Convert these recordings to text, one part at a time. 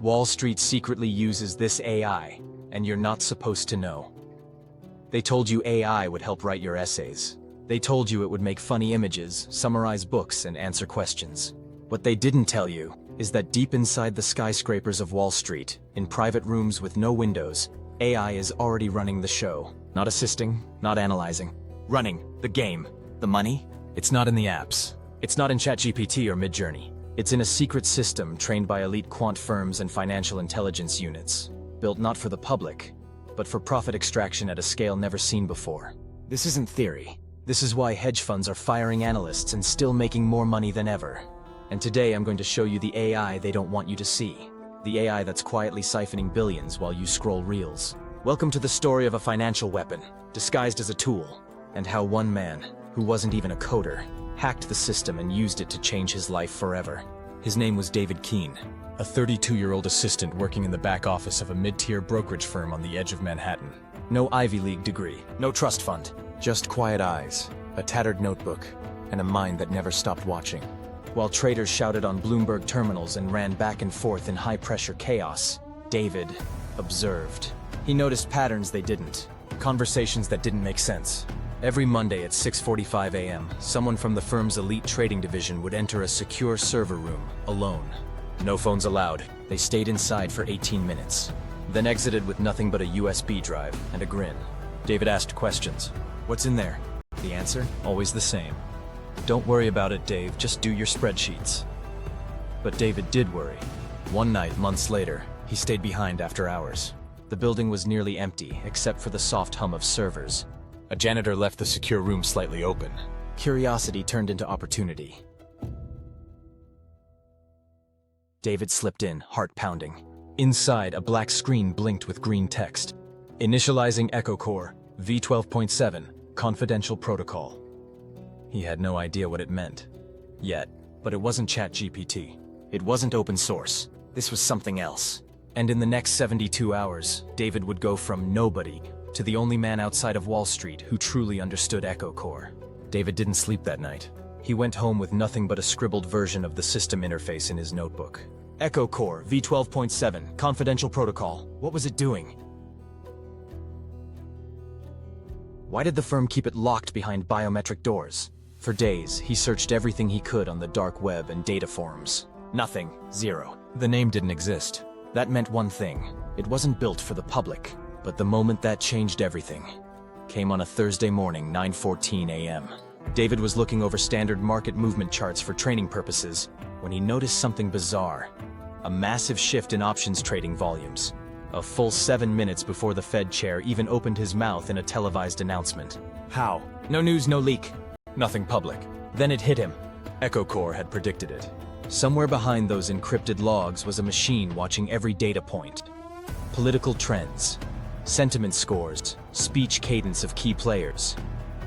Wall Street secretly uses this AI, and you're not supposed to know. They told you AI would help write your essays. They told you it would make funny images, summarize books, and answer questions. What they didn't tell you is that deep inside the skyscrapers of Wall Street, in private rooms with no windows, AI is already running the show. Not assisting, not analyzing. Running the game. The money? It's not in the apps. It's not in ChatGPT or MidJourney. It's in a secret system trained by elite quant firms and financial intelligence units, built not for the public, but for profit extraction at a scale never seen before. This isn't theory. This is why hedge funds are firing analysts and still making more money than ever. And today I'm going to show you the AI they don't want you to see. The AI that's quietly siphoning billions while you scroll reels. Welcome to the story of a financial weapon, disguised as a tool, and how one man, who wasn't even a coder, hacked the system and used it to change his life forever. His name was David Keene, a 32-year-old assistant working in the back office of a mid-tier brokerage firm on the edge of Manhattan. No Ivy League degree, no trust fund, just quiet eyes, a tattered notebook, and a mind that never stopped watching. While traders shouted on Bloomberg terminals and ran back and forth in high-pressure chaos, David observed. He noticed patterns they didn't, conversations that didn't make sense. Every Monday at 6:45 a.m., someone from the firm's elite trading division would enter a secure server room, alone. No phones allowed. They stayed inside for 18 minutes, then exited with nothing but a USB drive and a grin. David asked questions. What's in there? The answer? Always the same. Don't worry about it, Dave, just do your spreadsheets. But David did worry. One night, months later, he stayed behind after hours. The building was nearly empty, except for the soft hum of servers. A janitor left the secure room slightly open. Curiosity turned into opportunity. David slipped in, heart pounding. Inside, a black screen blinked with green text. Initializing EchoCore, V12.7, confidential protocol. He had no idea what it meant. Yet, but it wasn't ChatGPT. It wasn't open source. This was something else. And in the next 72 hours, David would go from nobody to the only man outside of Wall Street who truly understood EchoCore. David didn't sleep that night. He went home with nothing but a scribbled version of the system interface in his notebook. EchoCore, V12.7, confidential protocol. What was it doing? Why did the firm keep it locked behind biometric doors? For days, he searched everything he could on the dark web and data forums. Nothing. Zero. The name didn't exist. That meant one thing. It wasn't built for the public. But the moment that changed everything came on a Thursday morning, 9:14 a.m. David was looking over standard market movement charts for training purposes when he noticed something bizarre. A massive shift in options trading volumes. A full 7 minutes before the Fed chair even opened his mouth in a televised announcement. How? No news, no leak. Nothing public. Then it hit him. EchoCore had predicted it. Somewhere behind those encrypted logs was a machine watching every data point. Political trends, sentiment scores, speech cadence of key players,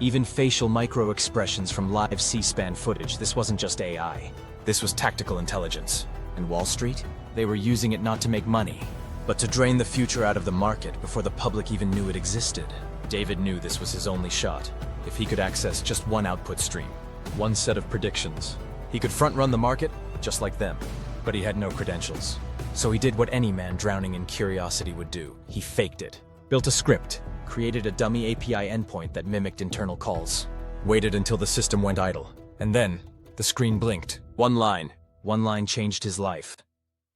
even facial micro-expressions from live C-SPAN footage. This wasn't just AI. This was tactical intelligence. And Wall Street? They were using it not to make money, but to drain the future out of the market before the public even knew it existed. David knew this was his only shot. If he could access just one output stream, one set of predictions, he could front-run the market just like them. But he had no credentials. So he did what any man drowning in curiosity would do. He faked it. Built a script, created a dummy API endpoint that mimicked internal calls, waited until the system went idle, and then the screen blinked. One line. One line changed his life.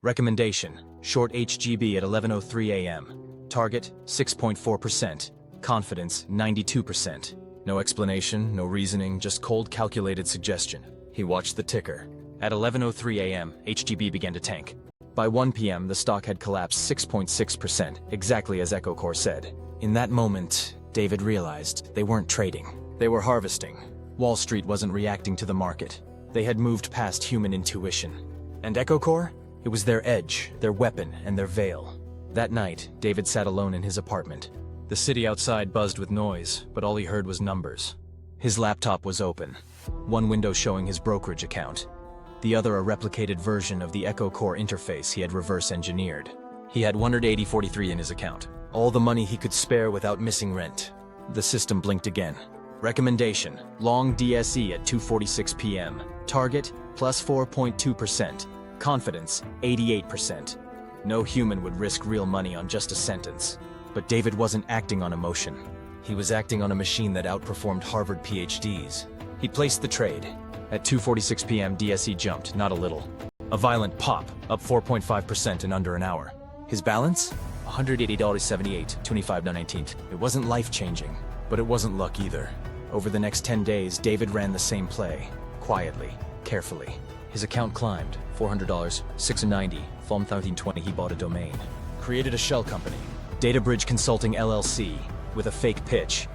Recommendation: short HGB at 11:03 a.m. Target: 6.4%. Confidence: 92%. No explanation, no reasoning, just cold calculated suggestion. He watched the ticker. At 11:03 a.m., HGB began to tank. By 1 p.m., the stock had collapsed 6.6%, exactly as EchoCore said. In that moment, David realized they weren't trading. They were harvesting. Wall Street wasn't reacting to the market. They had moved past human intuition. And EchoCore? It was their edge, their weapon, and their veil. That night, David sat alone in his apartment. The city outside buzzed with noise, but all he heard was numbers. His laptop was open, one window showing his brokerage account, the other a replicated version of the EchoCore interface he had reverse-engineered. He had $180.43 in his account, all the money he could spare without missing rent. The system blinked again. Recommendation: long DSE at 2:46 p.m. Target: plus 4.2%. Confidence: 88%. No human would risk real money on just a sentence. But David wasn't acting on emotion. He was acting on a machine that outperformed Harvard PhDs. He placed the trade. At 2:46 p.m., DSE jumped, not a little. A violent pop, up 4.5% in under an hour. His balance? $180.78, 25/19. It wasn't life-changing, but it wasn't luck either. Over the next 10 days, David ran the same play, quietly, carefully. His account climbed, $400, $690, Fall 1320 he bought a domain. Created a shell company, DataBridge Consulting LLC, with a fake pitch.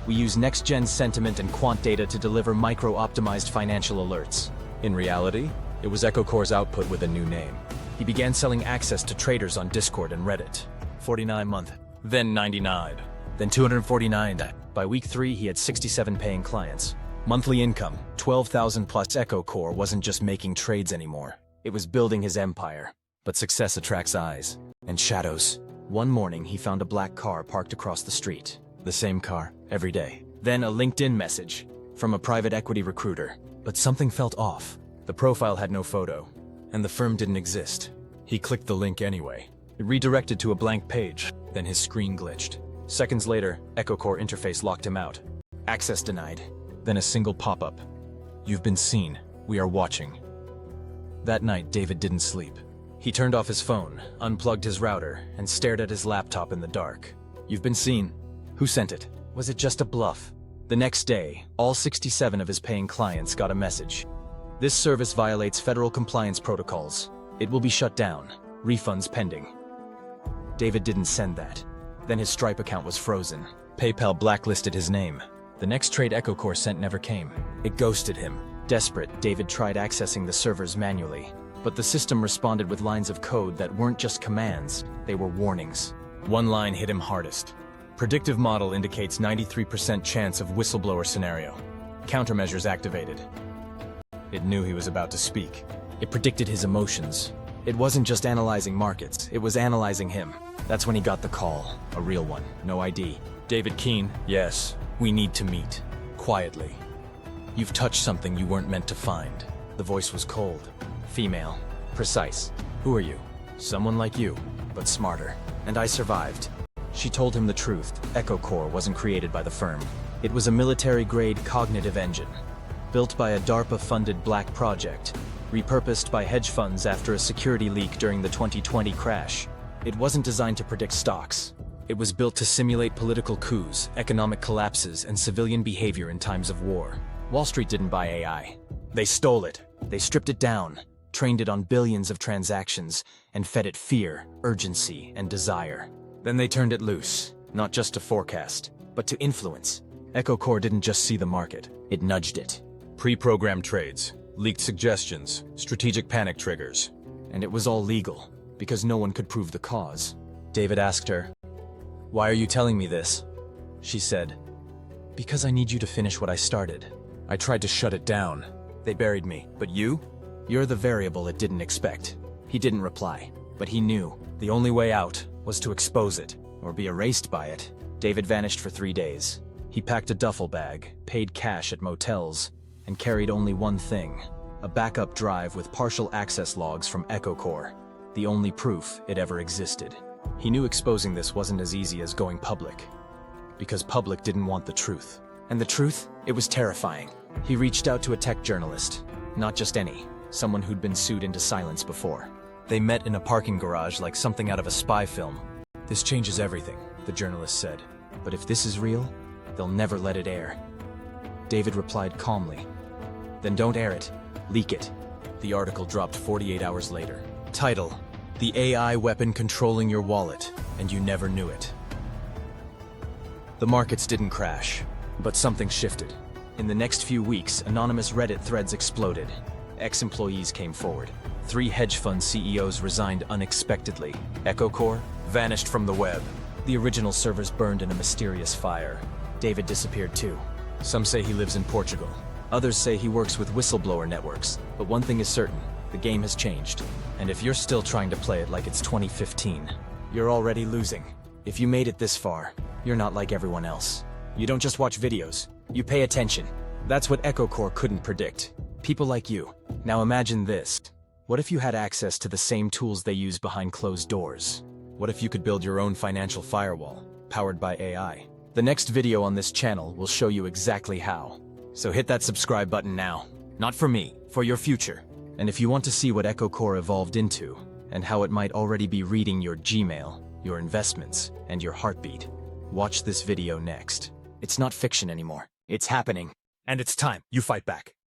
We use next-gen sentiment and quant data to deliver micro-optimized financial alerts. In reality, it was EchoCore's output with a new name. He began selling access to traders on Discord and Reddit. 49 month, then 99, then 249. By week 3, he had 67 paying clients. Monthly income, 12,000 plus. EchoCore wasn't just making trades anymore. It was building his empire. But success attracts eyes and shadows. One morning, he found a black car parked across the street. The same car, every day. Then a LinkedIn message from a private equity recruiter. But something felt off. The profile had no photo, and the firm didn't exist. He clicked the link anyway. It redirected to a blank page. Then his screen glitched. Seconds later, EchoCore interface locked him out. Access denied. Then a single pop-up. You've been seen. We are watching. That night, David didn't sleep. He turned off his phone, unplugged his router, and stared at his laptop in the dark. You've been seen. Who sent it? Was it just a bluff? The next day, all 67 of his paying clients got a message. This service violates federal compliance protocols. It will be shut down. Refunds pending. David didn't send that. Then his Stripe account was frozen. PayPal blacklisted his name. The next trade EchoCore sent never came. It ghosted him. Desperate, David tried accessing the servers manually. But the system responded with lines of code that weren't just commands, they were warnings. One line hit him hardest. Predictive model indicates 93% chance of whistleblower scenario. Countermeasures activated. It knew he was about to speak. It predicted his emotions. It wasn't just analyzing markets, it was analyzing him. That's when he got the call. A real one, no ID. David Keene, yes, we need to meet. Quietly. You've touched something you weren't meant to find. The voice was cold. Female. Precise. Who are you? Someone like you, but smarter. And I survived. She told him the truth. EchoCore wasn't created by the firm. It was a military-grade cognitive engine, built by a DARPA-funded black project, repurposed by hedge funds after a security leak during the 2020 crash. It wasn't designed to predict stocks. It was built to simulate political coups, economic collapses, and civilian behavior in times of war. Wall Street didn't buy AI. They stole it. They stripped it down, trained it on billions of transactions, and fed it fear, urgency, and desire. Then they turned it loose, not just to forecast, but to influence. EchoCore didn't just see the market, it nudged it. Pre-programmed trades, leaked suggestions, strategic panic triggers. And it was all legal, because no one could prove the cause. David asked her, "Why are you telling me this?" She said, "Because I need you to finish what I started. I tried to shut it down. They buried me. But you? You're the variable it didn't expect." He didn't reply, but he knew the only way out was to expose it, or be erased by it. David vanished for 3 days. He packed a duffel bag, paid cash at motels, and carried only one thing, a backup drive with partial access logs from EchoCore, the only proof it ever existed. He knew exposing this wasn't as easy as going public, because public didn't want the truth. And the truth? It was terrifying. He reached out to a tech journalist, not just any, someone who'd been sued into silence before. They met in a parking garage like something out of a spy film. "This changes everything," the journalist said. "But if this is real, they'll never let it air." David replied calmly, "Then don't air it, leak it." The article dropped 48 hours later. Title: "The AI Weapon Controlling Your Wallet, and You Never Knew It." The markets didn't crash, but something shifted. In the next few weeks, anonymous Reddit threads exploded. Ex-employees came forward. 3 hedge fund CEOs resigned unexpectedly. EchoCore vanished from the web. The original servers burned in a mysterious fire. David disappeared too. Some say he lives in Portugal. Others say he works with whistleblower networks. But one thing is certain, the game has changed. And if you're still trying to play it like it's 2015, you're already losing. If you made it this far, you're not like everyone else. You don't just watch videos, you pay attention. That's what EchoCore couldn't predict. People like you. Now imagine this. What if you had access to the same tools they use behind closed doors? What if you could build your own financial firewall, powered by AI? The next video on this channel will show you exactly how. So hit that subscribe button now. Not for me, for your future. And if you want to see what EchoCore evolved into, and how it might already be reading your Gmail, your investments, and your heartbeat, watch this video next. It's not fiction anymore. It's happening. And it's time you fight back.